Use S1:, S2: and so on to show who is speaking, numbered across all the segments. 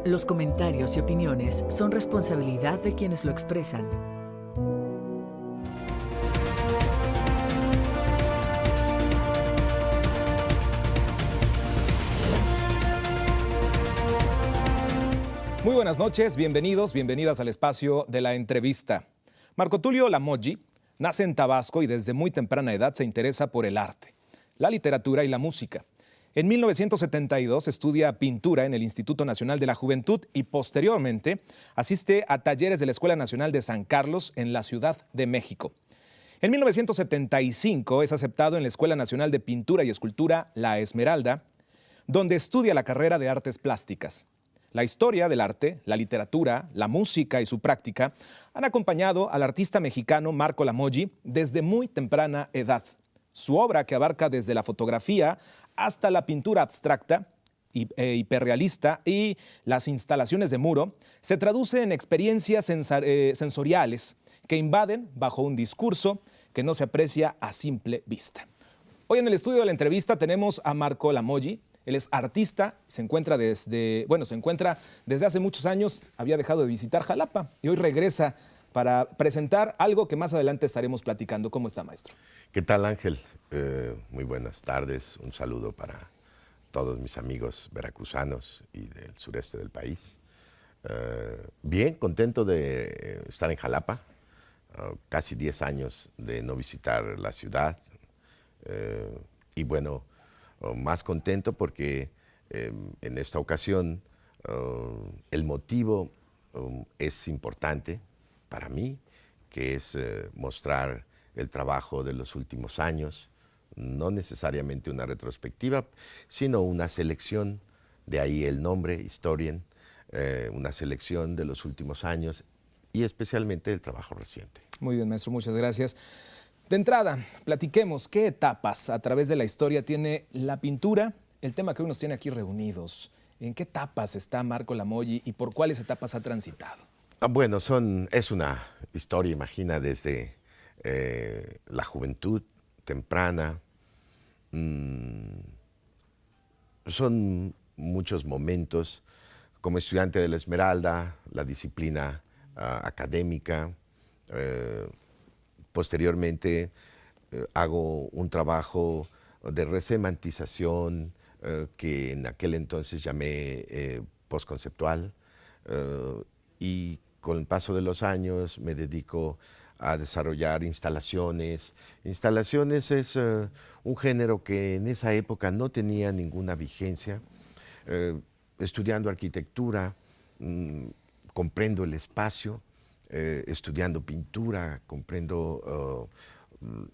S1: Los comentarios y opiniones son responsabilidad de quienes lo expresan.
S2: Muy buenas noches, bienvenidos, bienvenidas al espacio de la entrevista. Marco Tulio Lamoggi nace en Tabasco y desde muy temprana edad se interesa por el arte, la literatura y la música. En 1972 estudia pintura en el Instituto Nacional de la Juventud y posteriormente asiste a talleres de la Escuela Nacional de San Carlos en la Ciudad de México. En 1975 es aceptado en la Escuela Nacional de Pintura y Escultura La Esmeralda, donde estudia la carrera de Artes Plásticas. La historia del arte, la literatura, la música y su práctica han acompañado al artista mexicano Marco Lamoggi desde muy temprana edad. Su obra, que abarca desde la fotografía hasta la pintura abstracta, hiperrealista y las instalaciones de muro, se traduce en experiencias sensoriales que invaden bajo un discurso que no se aprecia a simple vista. Hoy en el estudio de la entrevista tenemos a Marco Lamoggi. Él es artista, se encuentra desde hace muchos años, había dejado de visitar Jalapa y hoy regresa para presentar algo que más adelante estaremos platicando. ¿Cómo está, maestro?
S3: ¿Qué tal, Ángel? Muy buenas tardes. Un saludo para todos mis amigos veracruzanos y del sureste del país. Bien, contento de estar en Jalapa. Casi 10 años de no visitar la ciudad. Y bueno, más contento porque en esta ocasión el motivo es importante para mí, que es mostrar el trabajo de los últimos años, no necesariamente una retrospectiva, sino una selección, de ahí el nombre, Historien, una selección de los últimos años y especialmente el trabajo reciente.
S2: Muy bien, maestro, muchas gracias. De entrada, platiquemos qué etapas a través de la historia tiene la pintura, el tema que hoy nos tiene aquí reunidos. ¿En qué etapas está Marco Lamoggi y por cuáles etapas ha transitado?
S3: Bueno, es una historia, imagina, desde la juventud temprana. Son muchos momentos como estudiante de la Esmeralda, la disciplina académica. Posteriormente hago un trabajo de resemantización que en aquel entonces llamé postconceptual, y con el paso de los años me dedico a desarrollar instalaciones. Instalaciones es un género que en esa época no tenía ninguna vigencia. Estudiando arquitectura, comprendo el espacio. Estudiando pintura, comprendo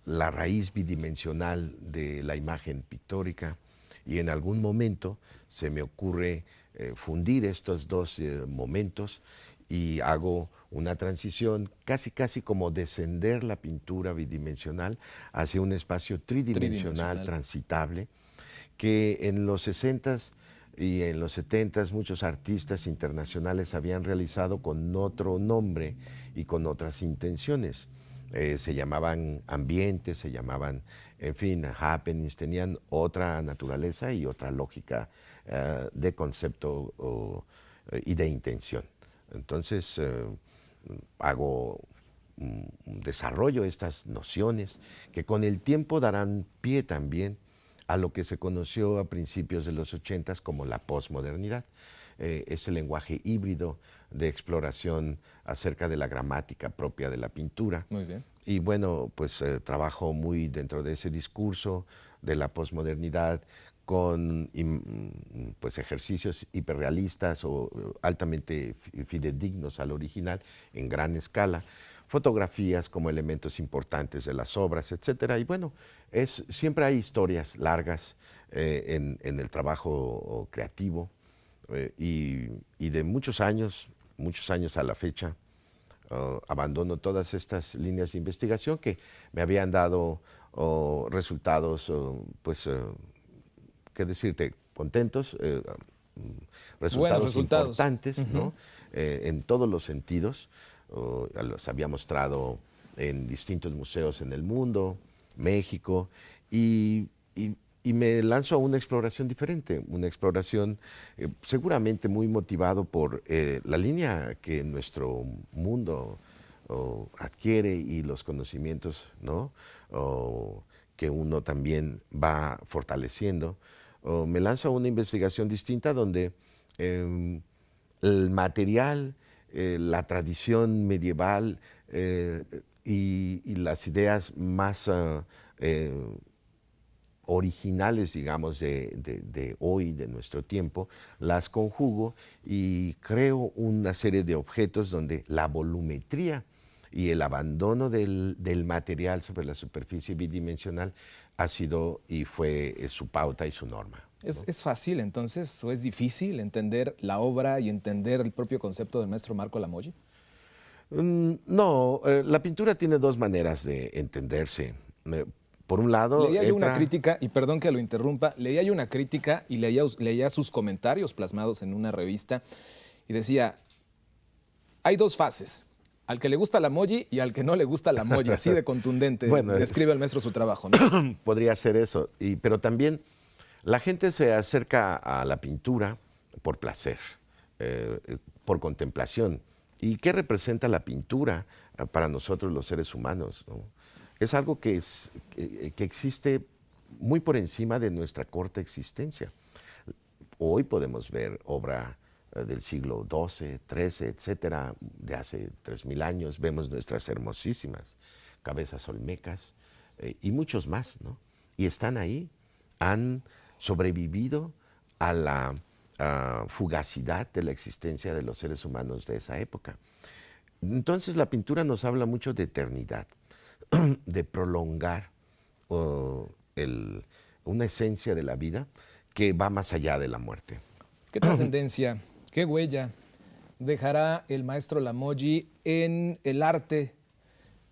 S3: la raíz bidimensional de la imagen pictórica y en algún momento se me ocurre fundir estos dos momentos y hago una transición casi como descender la pintura bidimensional hacia un espacio tridimensional transitable que en los 60s y en los 70s muchos artistas internacionales habían realizado con otro nombre y con otras intenciones. Se llamaban ambientes, se llamaban, en fin, happenings, tenían otra naturaleza y otra lógica de concepto y de intención. Entonces, desarrollo estas nociones que con el tiempo darán pie también a lo que se conoció a principios de los 80s como la posmodernidad. Ese lenguaje híbrido de exploración acerca de la gramática propia de la pintura.
S2: Muy bien.
S3: Y bueno, pues trabajo muy dentro de ese discurso de la posmodernidad con pues, ejercicios hiperrealistas o altamente fidedignos al original en gran escala, fotografías como elementos importantes de las obras, etcétera. Y bueno, siempre hay historias largas en el trabajo creativo y de muchos años a la fecha. Abandono todas estas líneas de investigación que me habían dado resultados, qué decirte, contentos, resultados importantes, ¿no? En todos los sentidos. Los había mostrado en distintos museos en el mundo, México, y y me lanzo a una exploración diferente, una exploración seguramente muy motivado por la línea que nuestro mundo adquiere y los conocimientos, ¿no? Que uno también va fortaleciendo. Me lanzo a una investigación distinta donde el material, la tradición medieval y las ideas más originales, digamos, de hoy, de nuestro tiempo, las conjugo y creo una serie de objetos donde la volumetría y el abandono del material sobre la superficie bidimensional ha sido y fue su pauta y su norma.
S2: ¿Es fácil entonces o es difícil entender la obra y entender el propio concepto del maestro Marco Lamolle?
S3: No, la pintura tiene dos maneras de entenderse. Por un lado,
S2: Leía yo una crítica, y perdón que lo interrumpa, leía yo una crítica y leía sus comentarios plasmados en una revista y decía, hay dos fases, al que le gusta Lamolle y al que no le gusta Lamolle, así de contundente describe el maestro su trabajo, ¿no?
S3: Podría ser eso, pero también la gente se acerca a la pintura por placer, por contemplación. ¿Y qué representa la pintura para nosotros los seres humanos, ¿no? Es algo que existe muy por encima de nuestra corta existencia. Hoy podemos ver obra del siglo XII, XIII, etcétera, de hace 3000 años. Vemos nuestras hermosísimas cabezas olmecas y muchos más, ¿no? Y están ahí, han sobrevivido a la fugacidad de la existencia de los seres humanos de esa época. Entonces la pintura nos habla mucho de eternidad, de prolongar una esencia de la vida que va más allá de la muerte.
S2: ¿Qué trascendencia, qué huella dejará el maestro Lamolle en el arte,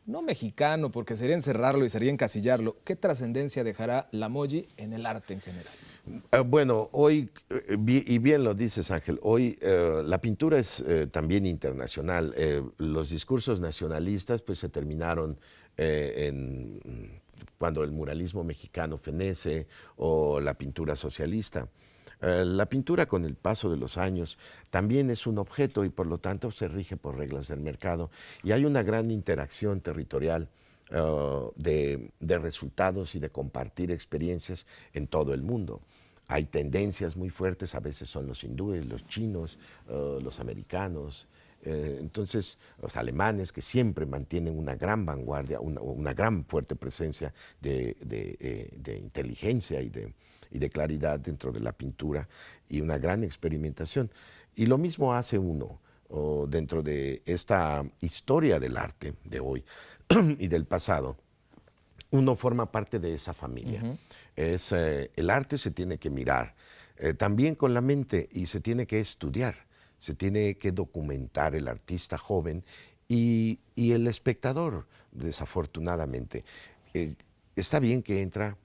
S2: no mexicano, porque sería encerrarlo y sería encasillarlo? ¿Qué trascendencia dejará Lamolle en el arte en general?
S3: Bueno, hoy, y bien lo dices, Ángel, hoy la pintura es también internacional. Los discursos nacionalistas pues se terminaron cuando el muralismo mexicano fenece o la pintura socialista. La pintura con el paso de los años también es un objeto y por lo tanto se rige por reglas del mercado y hay una gran interacción territorial de resultados y de compartir experiencias en todo el mundo. Hay tendencias muy fuertes, a veces son los hindúes, los chinos, los americanos, entonces los alemanes que siempre mantienen una gran vanguardia, una gran fuerte presencia de inteligencia y de claridad dentro de la pintura y una gran experimentación. Y lo mismo hace uno dentro de esta historia del arte de hoy y del pasado. Uno forma parte de esa familia. El arte se tiene que mirar también con la mente y se tiene que estudiar, se tiene que documentar el artista joven y el espectador, desafortunadamente. Está bien que entra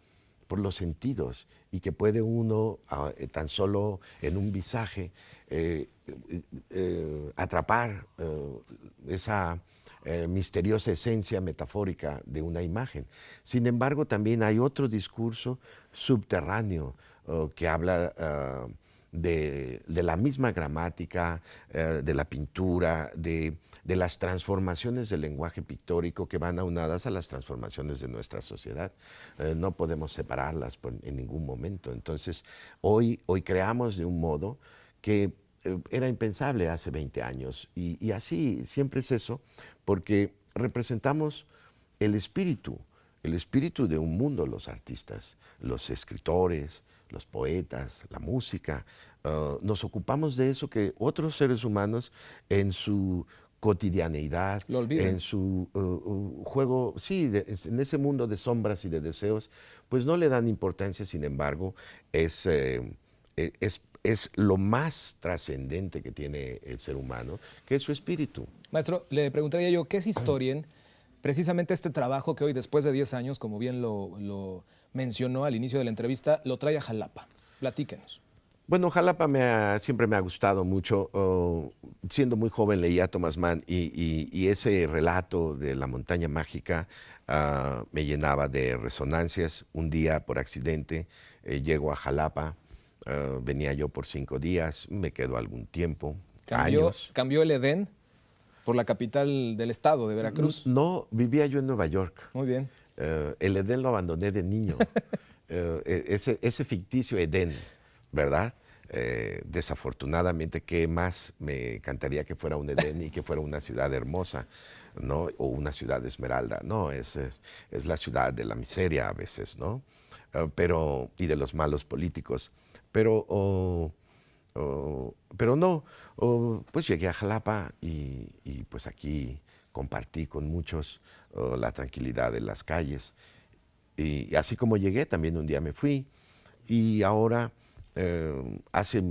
S3: por los sentidos y que puede uno tan solo en un visaje atrapar esa misteriosa esencia metafórica de una imagen. Sin embargo, también hay otro discurso subterráneo que habla de la misma gramática, de la pintura, de las transformaciones del lenguaje pictórico que van aunadas a las transformaciones de nuestra sociedad. No podemos separarlas en ningún momento. Entonces, hoy creamos de un modo que era impensable hace 20 años. Y así siempre es eso, porque representamos el espíritu de un mundo, los artistas, los escritores, los poetas, la música. Nos ocupamos de eso que otros seres humanos en su cotidianeidad, en su juego, sí, en ese mundo de sombras y de deseos, pues no le dan importancia. Sin embargo, es lo más trascendente que tiene el ser humano, que es su espíritu.
S2: Maestro, le preguntaría yo, ¿qué es historien? Precisamente este trabajo que hoy, después de 10 años, como bien lo mencionó al inicio de la entrevista, lo trae a Jalapa. Platíquenos.
S3: Bueno, Jalapa siempre me ha gustado mucho. Siendo muy joven leía a Thomas Mann y ese relato de la montaña mágica me llenaba de resonancias. Un día, por accidente, llego a Jalapa. Venía yo por 5 días, me quedo algún tiempo, años.
S2: ¿Cambió el Edén por la capital del estado de Veracruz?
S3: No, vivía yo en Nueva York.
S2: Muy bien.
S3: El Edén lo abandoné de niño. Ese ficticio Edén, ¿verdad? Desafortunadamente, ¿qué más me encantaría que fuera un Edén y que fuera una ciudad hermosa, ¿no? O una ciudad de esmeralda. No, es la ciudad de la miseria a veces, ¿no? Y de los malos políticos. Pero no, pues llegué a Jalapa y pues aquí compartí con muchos la tranquilidad de las calles. Y así como llegué, también un día me fui. Y ahora, hace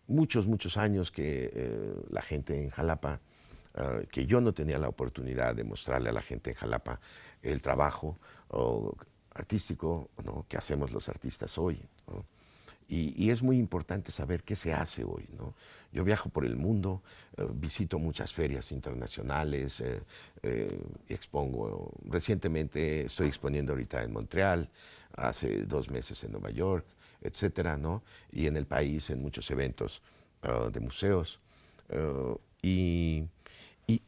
S3: muchos años que la gente en Jalapa, que yo no tenía la oportunidad de mostrarle a la gente en Jalapa el trabajo artístico, ¿no?, que hacemos los artistas hoy, ¿no? Y es muy importante saber qué se hace hoy, ¿no? Yo viajo por el mundo, visito muchas ferias internacionales, expongo. Recientemente estoy exponiendo ahorita en Montreal, hace 2 meses en Nueva York, etcétera, ¿no? Y en el país en muchos eventos de museos. Y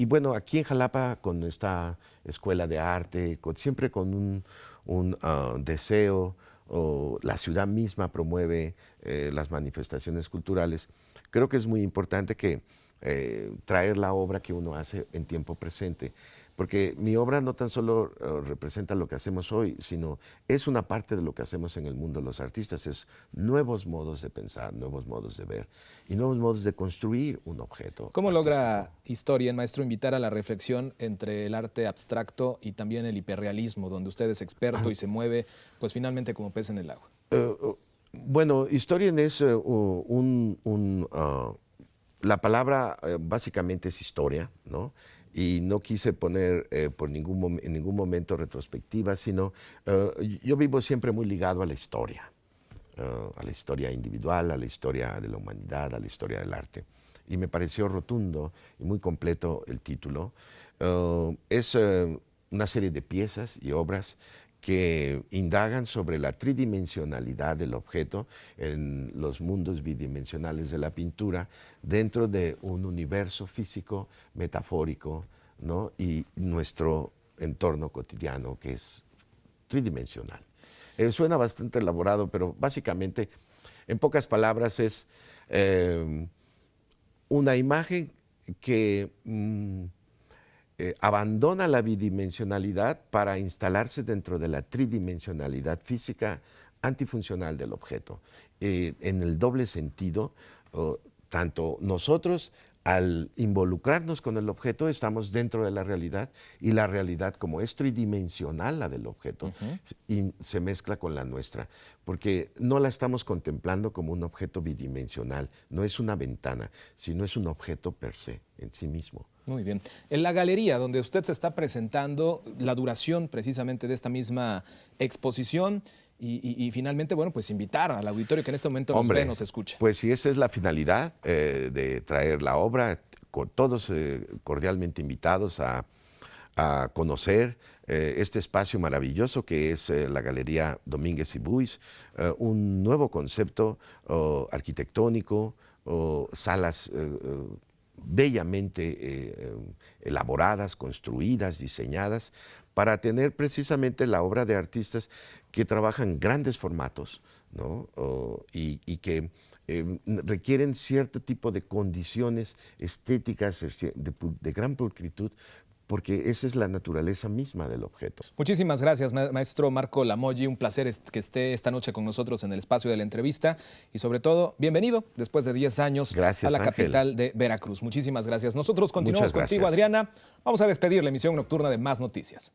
S3: bueno, aquí en Jalapa, con esta escuela de arte, siempre con un deseo, la ciudad misma promueve las manifestaciones culturales. Creo que es muy importante que traer la obra que uno hace en tiempo presente, porque mi obra no tan solo representa lo que hacemos hoy, sino es una parte de lo que hacemos en el mundo los artistas, es nuevos modos de pensar, nuevos modos de ver y nuevos modos de construir un objeto.
S2: ¿Cómo logra Historia, maestro, invitar a la reflexión entre el arte abstracto y también el hiperrealismo, donde usted es experto y se mueve, pues finalmente como pez en el agua?
S3: Bueno, Historien es la palabra básicamente es historia, ¿no? Y no quise poner en ningún momento retrospectiva, sino yo vivo siempre muy ligado a la historia individual, a la historia de la humanidad, a la historia del arte. Y me pareció rotundo y muy completo el título. Es una serie de piezas y obras que indagan sobre la tridimensionalidad del objeto en los mundos bidimensionales de la pintura dentro de un universo físico, metafórico, ¿no? Y nuestro entorno cotidiano, que es tridimensional. Suena bastante elaborado, pero básicamente, en pocas palabras, es una imagen que abandona la bidimensionalidad para instalarse dentro de la tridimensionalidad física antifuncional del objeto. En el doble sentido, tanto nosotros al involucrarnos con el objeto estamos dentro de la realidad y la realidad, como es tridimensional la del objeto, y se mezcla con la nuestra, porque no la estamos contemplando como un objeto bidimensional, no es una ventana, sino es un objeto per se, en sí mismo.
S2: Muy bien. En la galería donde usted se está presentando, la duración precisamente de esta misma exposición y finalmente, bueno, pues invitar al auditorio que en este momento nos ve, nos escucha.
S3: Pues si esa es la finalidad de traer la obra, con todos cordialmente invitados a conocer este espacio maravilloso que es la Galería Domínguez y Buis, un nuevo concepto arquitectónico, salas bellamente elaboradas, construidas, diseñadas, para tener precisamente la obra de artistas que trabajan grandes formatos, ¿no? Y que requieren cierto tipo de condiciones estéticas de gran pulcritud, porque esa es la naturaleza misma del objeto.
S2: Muchísimas gracias, maestro Marco Lamoji. Un placer que esté esta noche con nosotros en el espacio de la entrevista y sobre todo, bienvenido después de 10 años a la capital de Veracruz. Muchísimas gracias. Nosotros continuamos contigo, Adriana. Vamos a despedir la emisión nocturna de Más Noticias.